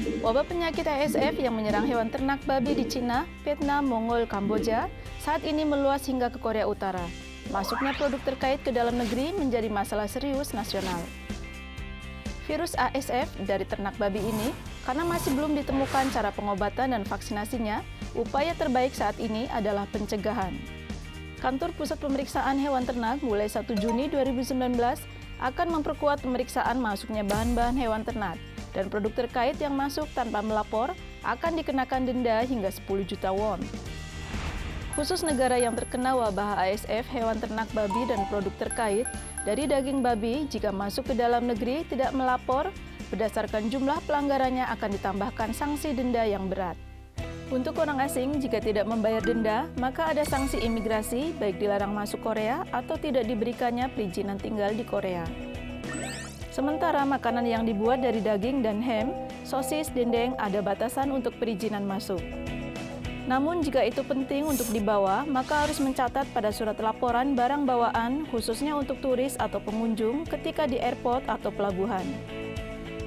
Wabah penyakit ASF yang menyerang hewan ternak babi di Cina, Vietnam, Mongol, Kamboja saat ini meluas hingga ke Korea Utara. Masuknya produk terkait ke dalam negeri menjadi masalah serius nasional. Virus ASF dari ternak babi ini, karena masih belum ditemukan cara pengobatan dan vaksinasinya, upaya terbaik saat ini adalah pencegahan. Kantor Pusat Pemeriksaan Hewan Ternak mulai 1 Juni 2019 akan memperkuat pemeriksaan masuknya bahan-bahan hewan ternak, dan produk terkait yang masuk tanpa melapor akan dikenakan denda hingga 10 juta won. Khusus negara yang terkena wabah ASF hewan ternak babi dan produk terkait dari daging babi jika masuk ke dalam negeri tidak melapor, berdasarkan jumlah pelanggarannya akan ditambahkan sanksi denda yang berat. Untuk orang asing, jika tidak membayar denda, maka ada sanksi imigrasi baik dilarang masuk Korea atau tidak diberikannya perizinan tinggal di Korea. Sementara makanan yang dibuat dari daging dan ham, sosis, dendeng ada batasan untuk perizinan masuk. Namun jika itu penting untuk dibawa, maka harus mencatat pada surat laporan barang bawaan khususnya untuk turis atau pengunjung ketika di airport atau pelabuhan.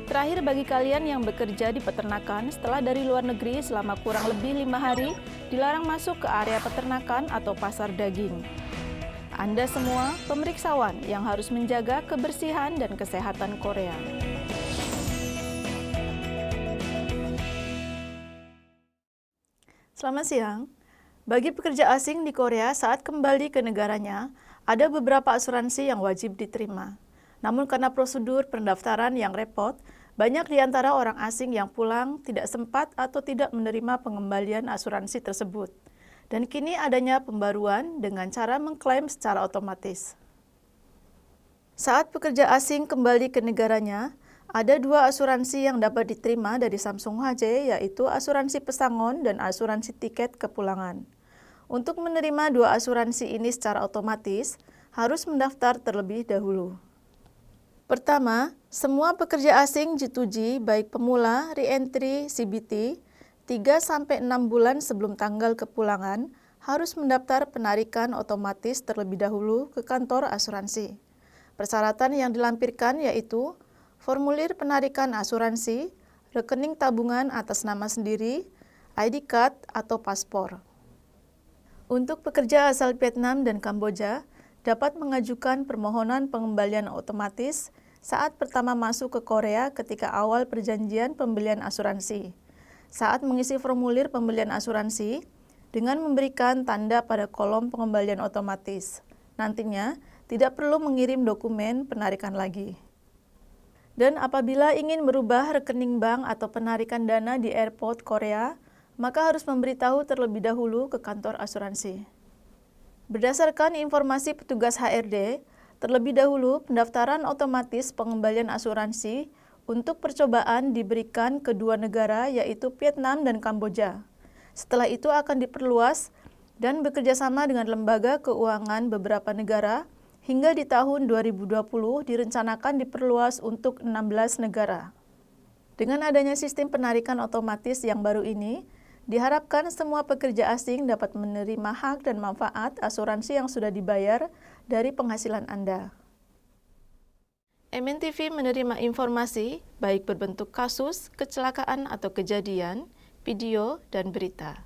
Terakhir bagi kalian yang bekerja di peternakan setelah dari luar negeri selama kurang lebih 5 hari, dilarang masuk ke area peternakan atau pasar daging. Anda semua pemeriksawan yang harus menjaga kebersihan dan kesehatan Korea. Selamat siang. Bagi pekerja asing di Korea saat kembali ke negaranya, ada beberapa asuransi yang wajib diterima. Namun karena prosedur pendaftaran yang repot, banyak di antara orang asing yang pulang tidak sempat atau tidak menerima pengembalian asuransi tersebut. Dan kini adanya pembaruan dengan cara mengklaim secara otomatis. Saat pekerja asing kembali ke negaranya, ada 2 asuransi yang dapat diterima dari Samsung HJ, yaitu asuransi pesangon dan asuransi tiket kepulangan. Untuk menerima 2 asuransi ini secara otomatis, harus mendaftar terlebih dahulu. Pertama, semua pekerja asing G2G baik pemula, re-entry, CBT, 3-6 bulan sebelum tanggal kepulangan harus mendaftar penarikan otomatis terlebih dahulu ke kantor asuransi. Persyaratan yang dilampirkan yaitu formulir penarikan asuransi, rekening tabungan atas nama sendiri, ID card atau paspor. Untuk pekerja asal Vietnam dan Kamboja, dapat mengajukan permohonan pengembalian otomatis saat pertama masuk ke Korea ketika awal perjanjian pembelian asuransi. Saat mengisi formulir pembelian asuransi, dengan memberikan tanda pada kolom pengembalian otomatis. Nantinya, tidak perlu mengirim dokumen penarikan lagi. Dan apabila ingin merubah rekening bank atau penarikan dana di airport Korea, maka harus memberitahu terlebih dahulu ke kantor asuransi. Berdasarkan informasi petugas HRD, terlebih dahulu pendaftaran otomatis pengembalian asuransi untuk percobaan diberikan ke 2 negara yaitu Vietnam dan Kamboja. Setelah itu akan diperluas dan bekerjasama dengan lembaga keuangan beberapa negara hingga di tahun 2020 direncanakan diperluas untuk 16 negara. Dengan adanya sistem penarikan otomatis yang baru ini, diharapkan semua pekerja asing dapat menerima hak dan manfaat asuransi yang sudah dibayar dari penghasilan Anda. MNTV menerima informasi baik berbentuk kasus, kecelakaan atau kejadian, video, dan berita.